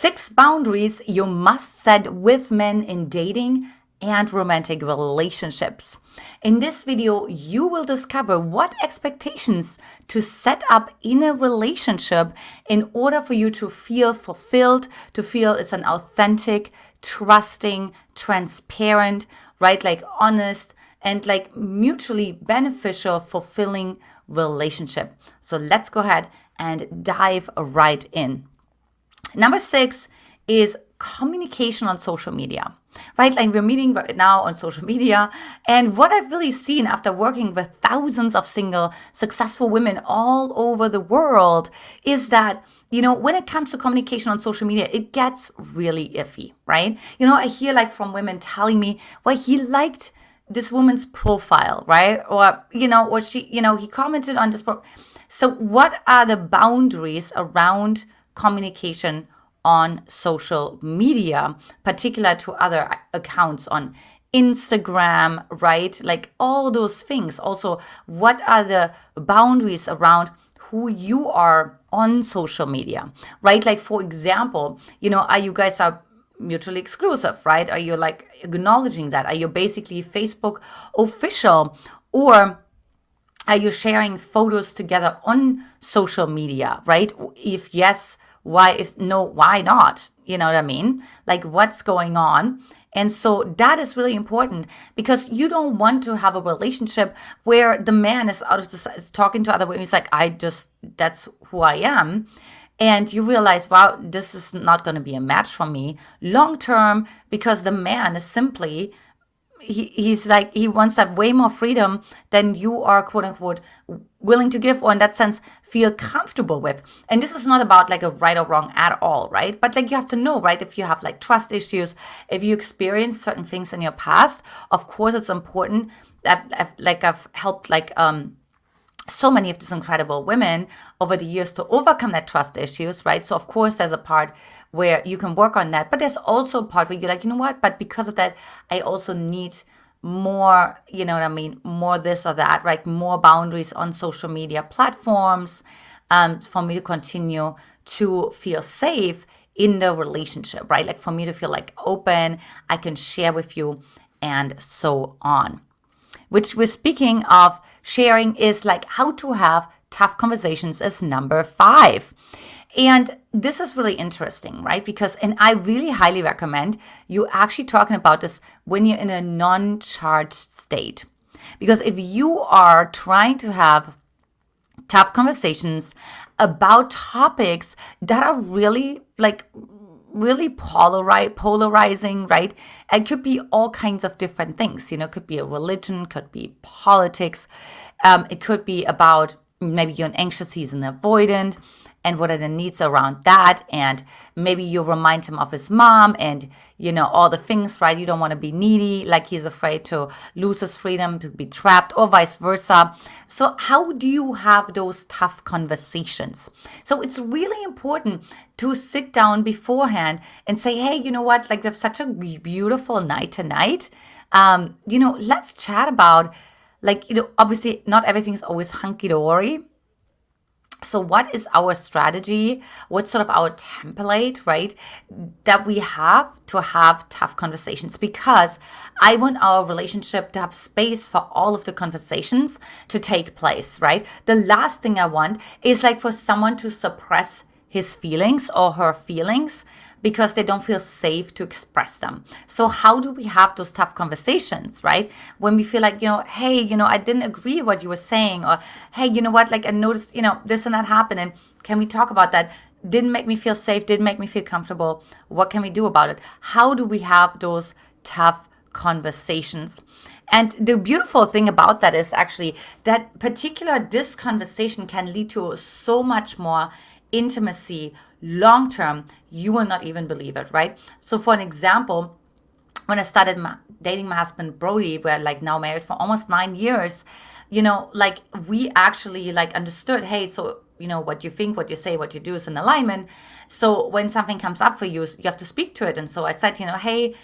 6 boundaries you must set with men in dating and romantic relationships. In this video, you will discover what expectations to set up in a relationship in order for you to feel fulfilled, to feel it's an authentic, trusting, transparent, right? Like honest and like mutually beneficial, fulfilling relationship. So let's go ahead and dive right in. Number 6 is communication on social media, right? Like we're meeting right now on social media. And what I've really seen after working with thousands of single, successful women all over the world is that, when it comes to communication on social media, it gets really iffy, right? I hear like from women telling me, well, he liked this woman's profile, right? Or, or she, he commented on this. So what are the boundaries around communication on social media, particular to other accounts on Instagram, right? Like all those things. Also, what are the boundaries around who you are on social media, right? Like, for example, are you guys are mutually exclusive, right? Are you like acknowledging that? Are you basically Facebook official, or are you sharing photos together on social media, right? If yes, why? If no, why not? You know what I mean? Like what's going on? And so that is really important because you don't want to have a relationship where the man is out of the is talking to other women. He's like, that's who I am. And you realize, wow, this is not going to be a match for me long term because the man is simply he's like, he wants to have way more freedom than you are, quote unquote, willing to give, or in that sense, feel comfortable with. And this is not about like a right or wrong at all, right? But like you have to know, right? If you have like trust issues, if you experience certain things in your past, of course, it's important. I've helped like, so many of these incredible women over the years to overcome that trust issues, right? So of course there's a part where you can work on that, but there's also a part where you're like, you know what? But because of that, I also need more, you know what I mean? More this or that, right? More boundaries on social media platforms, for me to continue to feel safe in the relationship, right? Like for me to feel like open, I can share with you and so on. Which we're speaking of sharing is like how to have tough conversations is number 5. And this is really interesting, right? Because, and I really highly recommend you actually talking about this when you're in a non-charged state. Because if you are trying to have tough conversations about topics that are really polarizing, right? It could be all kinds of different things. It could be a religion, could be politics. It could be about maybe you're an anxious, he's an avoidant, and what are the needs around that. And maybe you remind him of his mom and, all the things, right? You don't want to be needy, like he's afraid to lose his freedom, to be trapped, or vice versa. So how do you have those tough conversations? So it's really important to sit down beforehand and say, hey, you know what? Like we have such a beautiful night tonight. Let's chat about obviously not everything's always hunky-dory. So what is our strategy? What's sort of our template, right? That we have to have tough conversations, because I want our relationship to have space for all of the conversations to take place, right? The last thing I want is like for someone to suppress his feelings or her feelings because they don't feel safe to express them. So how do we have those tough conversations, right? When we feel like, hey, I didn't agree with what you were saying, or hey, you know what, like I noticed, this and that happened, and can we talk about that? Didn't make me feel safe, didn't make me feel comfortable. What can we do about it? How do we have those tough conversations? And the beautiful thing about that is actually that this conversation can lead to so much more intimacy long term. You will not even believe it, right? So for an example, when I started dating my husband Brody, we're like now married for almost 9 years, like we actually like understood, hey, so what you think, what you say, what you do is in alignment. So when something comes up for you, you have to speak to it. And so I said, hey,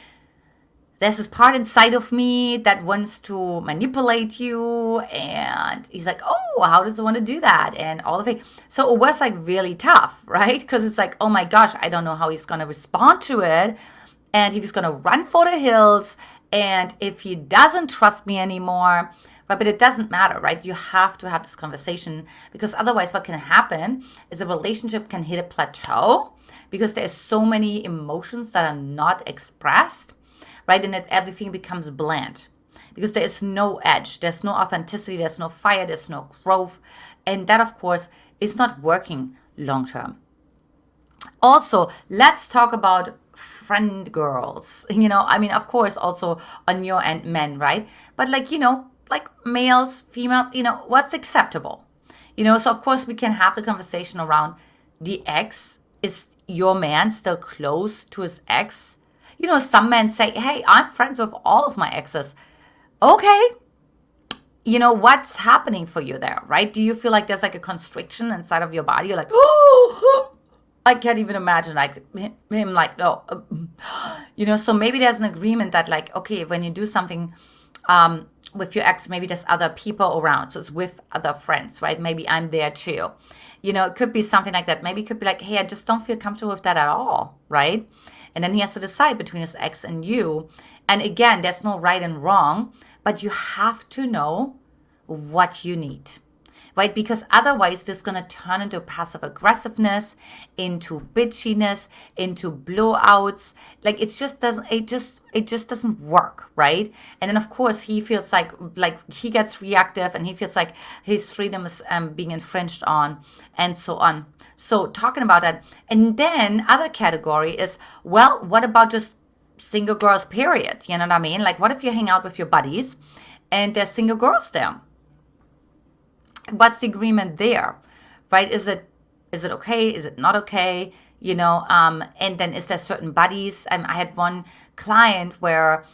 there's this part inside of me that wants to manipulate you. And he's like, oh, how does he want to do that? And all of it. So it was like really tough, right? Because it's like, oh my gosh, I don't know how he's going to respond to it. And if he's going to run for the hills. And if he doesn't trust me anymore, right? But it doesn't matter, right? You have to have this conversation, because otherwise what can happen is a relationship can hit a plateau because there's so many emotions that are not expressed, right? And that everything becomes bland because there is no edge, there's no authenticity, there's no fire, there's no growth. And that, of course, is not working long term. Also, let's talk about friend girls. I mean, of course, also on your end, men, right? But like, like males, females, what's acceptable? So of course we can have the conversation around the ex. Is your man still close to his ex? Some men say, hey, I'm friends with all of my exes. Okay. What's happening for you there, right? Do you feel like there's like a constriction inside of your body? You're like, oh, I can't even imagine like him like, no. So maybe there's an agreement that like, okay, when you do something with your ex, maybe there's other people around. So it's with other friends, right? Maybe I'm there too. It could be something like that. Maybe it could be like, hey, I just don't feel comfortable with that at all, right? And then he has to decide between his ex and you. And again, there's no right and wrong, but you have to know what you need, right? Because otherwise this is going to turn into passive aggressiveness, into bitchiness, into blowouts. Like it just doesn't work, right? And then of course he feels like he gets reactive and he feels like his freedom is being infringed on, and so on. So talking about that. And then other category is, well, what about just single girls, period? You know what I mean? Like what if you hang out with your buddies and there's single girls there? What's the agreement there, right? Is it okay? Is it not okay? And then is there certain buddies? I had one client where,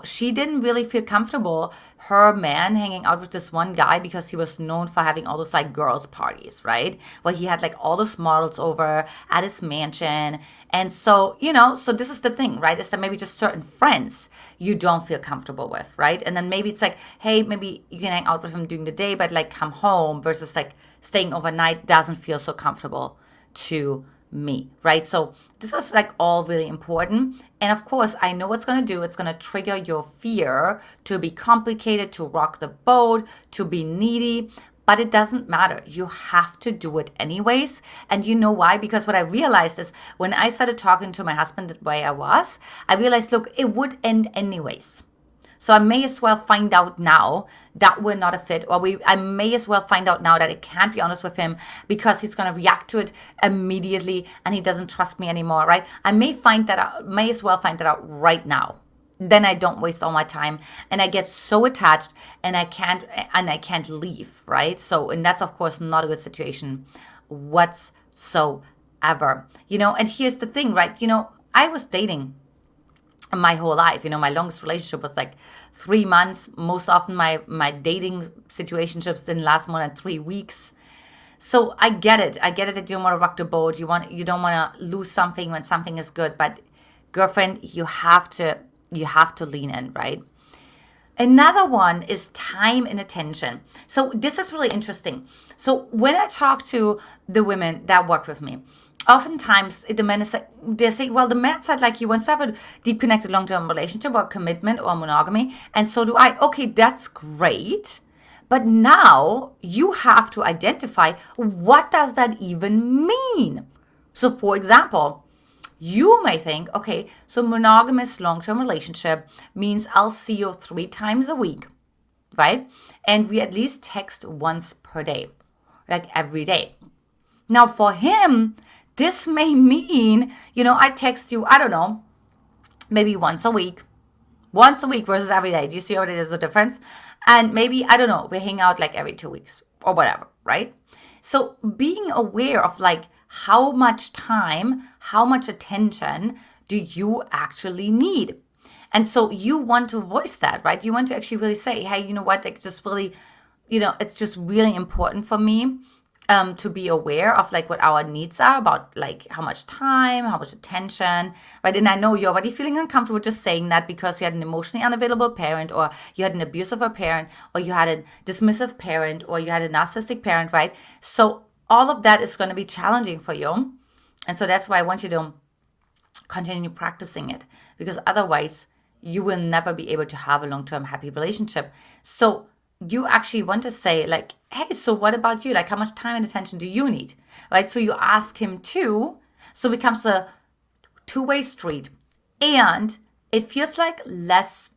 she didn't really feel comfortable, her man hanging out with this one guy, because he was known for having all those like girls parties, right? Where he had like all those models over at his mansion. And so, so this is the thing, right? Is that maybe just certain friends you don't feel comfortable with, right? And then maybe it's like, hey, maybe you can hang out with him during the day, but like come home, versus like staying overnight doesn't feel so comfortable to me, right? So this is like all really important. And of course, I know what's going to do. It's going to trigger your fear to be complicated, to rock the boat, to be needy. But it doesn't matter. You have to do it anyways. And you know why? Because what I realized is when I started talking to my husband the way I realized, look, it would end anyways. So I may as well find out now that we're not a fit, or I may as well find out now that I can't be honest with him because he's going to react to it immediately and he doesn't trust me anymore, right? I may as well find that out right now. Then I don't waste all my time and I get so attached and I can't leave, right? So, and that's of course not a good situation whatsoever. And here's the thing, right? I was dating my whole life. My longest relationship was like 3 months. Most often my dating situationships didn't last more than 3 weeks. So I get it that you don't want to rock the boat. You don't want to lose something when something is good. But girlfriend, you have to lean in, right? Another one is time and attention. So this is really interesting. So when I talk to the women that work with me, oftentimes the men they say, well, the man said like he wants to have a deep connected long-term relationship or commitment or monogamy, and so do I. Okay, that's great. But now you have to identify, what does that even mean? So for example, you may think, okay, so monogamous long-term relationship means I'll see you 3 times a week, right? And we at least text once per day, like every day. Now for him, this may mean, I text you, I don't know, maybe once a week versus every day. Do you see how there's a difference? And maybe, I don't know, we hang out like every 2 weeks or whatever, right? So being aware of like how much time, how much attention do you actually need? And so you want to voice that, right? You want to actually really say, hey, you know what, like just really, it's just really important for me. to be aware of like what our needs are about like how much time, how much attention, right? And I know you're already feeling uncomfortable just saying that because you had an emotionally unavailable parent, or you had an abusive parent, or you had a dismissive parent, or you had a narcissistic parent, right? So all of that is going to be challenging for you. And so that's why I want you to continue practicing it, because otherwise you will never be able to have a long-term happy relationship. So you actually want to say like, hey, so what about you? Like, how much time and attention do you need? Right? So you ask him too. So it becomes a two-way street. And it feels like less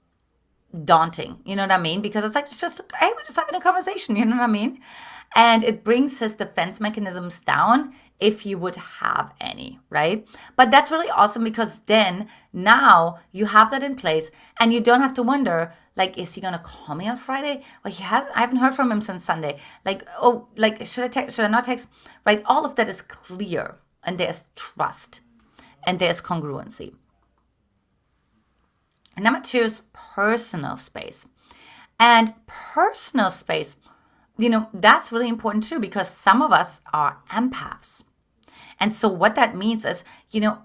daunting. You know what I mean? Because it's like, it's just, hey, we're just having a conversation. You know what I mean? And it brings his defense mechanisms down if you would have any, right? But that's really awesome, because then now you have that in place and you don't have to wonder, like, is he gonna call me on Friday? Well, I haven't heard from him since Sunday. Like, oh, like, should I text? Should I not text? Right? All of that is clear, and there's trust, and there's congruency. And number 2 is personal space. And personal space, that's really important too, because some of us are empaths. And so what that means is,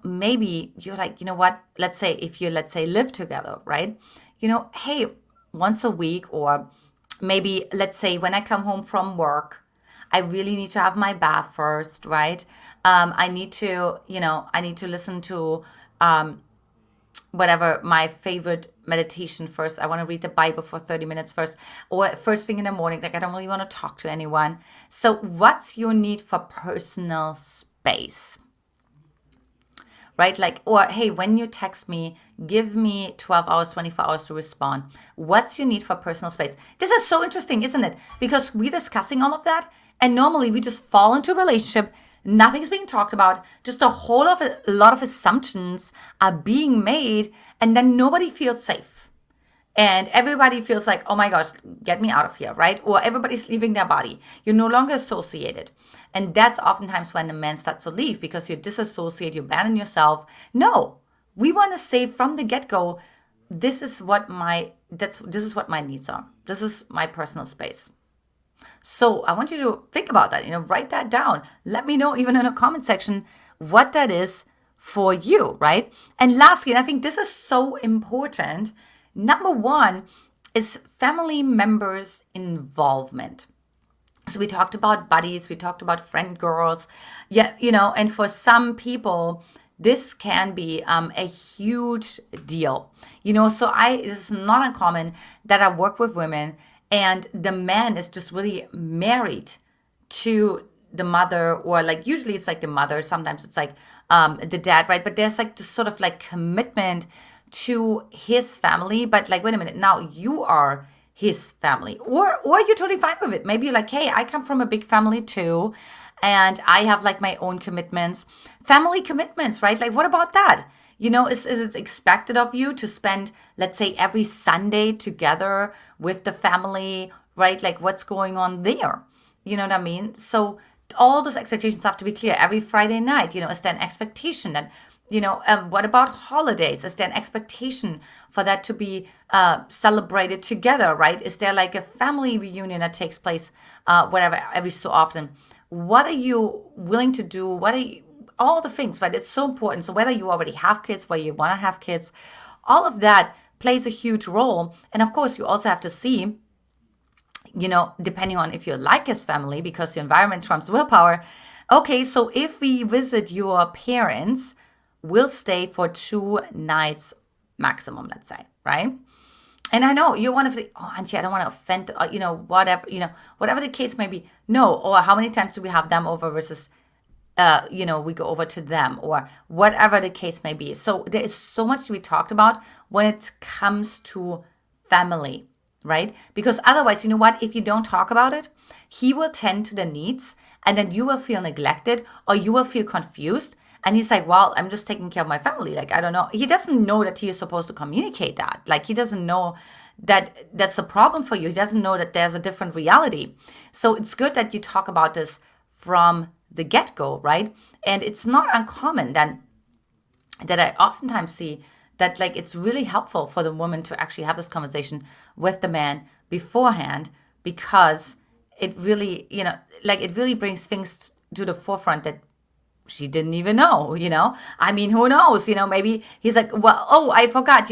maybe you're like, you know what, let's say if you, live together, right? Hey, once a week, or maybe let's say when I come home from work, I really need to have my bath first, right? I need to listen to whatever my favorite meditation first. I want to read the Bible for 30 minutes first, or first thing in the morning. Like, I don't really want to talk to anyone. So what's your need for personal space? Right? Like, or hey, when you text me, give me 12 hours, 24 hours to respond. What's your need for personal space? This is so interesting, isn't it? Because we're discussing all of that, and normally we just fall into a relationship. Nothing's being talked about. Just a lot of assumptions are being made, and then nobody feels safe. And everybody feels like, oh my gosh, get me out of here, right? Or everybody's leaving their body. You're no longer associated. And that's oftentimes when the man starts to leave, because you disassociate, you abandon yourself. No, we want to say from the get-go, this is what my needs are. This is my personal space. So I want you to think about that, write that down. Let me know, even in a comment section, what that is for you, right? And lastly, and I think this is so important, number 1 is family members' involvement. So we talked about buddies, we talked about friend girls. Yeah, and for some people, this can be a huge deal. So this is not uncommon that I work with women and the man is just really married to the mother, or like usually it's like the mother, sometimes it's like the dad, right? But there's like this sort of like commitment to his family, but like, wait a minute, now you are his family, or you're totally fine with it. Maybe you're like, hey, I come from a big family too, and I have like my own commitments, family commitments, right? Like, what about that? Is it expected of you to spend, let's say, every Sunday together with the family, right? Like, what's going on there? You know what I mean? So all those expectations have to be clear. Every Friday night, is there an expectation that, what about holidays? Is there an expectation for that to be celebrated together, right? Is there like a family reunion that takes place, whatever, every so often? What are you willing to do? All the things, right? It's so important. So whether you already have kids, whether you want to have kids, all of that plays a huge role. And of course, you also have to see, depending on if you like his family, because your environment trumps willpower. Okay, so if we visit your parents, we'll stay for 2 nights maximum, let's say, right? And I know you're one of the, oh, Antia, I don't want to offend, whatever the case may be. No, or how many times do we have them over versus we go over to them, or whatever the case may be. So there is so much to be talked about when it comes to family, right? Because otherwise, you know what? If you don't talk about it, he will tend to the needs, and then you will feel neglected, or you will feel confused. And he's like, well, I'm just taking care of my family. Like, I don't know. He doesn't know that he is supposed to communicate that. Like, he doesn't know that that's a problem for you. He doesn't know that there's a different reality. So it's good that you talk about this from the get-go, right? And it's not uncommon then that I oftentimes see that like it's really helpful for the woman to actually have this conversation with the man beforehand, because it really, like it really brings things to the forefront that she didn't even know. I mean, who knows? Maybe he's like, well, oh, I forgot,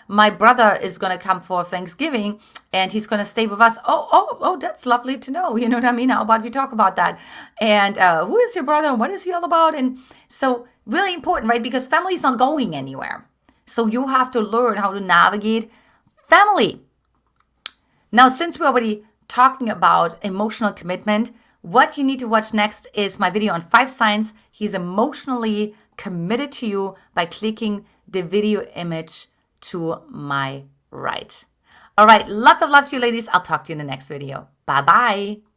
my brother is going to come for Thanksgiving and he's going to stay with us. Oh, that's lovely to know. You know what I mean? How about we talk about that? And who is your brother and what is he all about? And so really important, right? Because family is not going anywhere. So you have to learn how to navigate family. Now, since we're already talking about emotional commitment, what you need to watch next is my video on 5 signs he's emotionally committed to you by clicking the video image to my right. All right, lots of love to you, ladies. I'll talk to you in the next video. Bye-bye.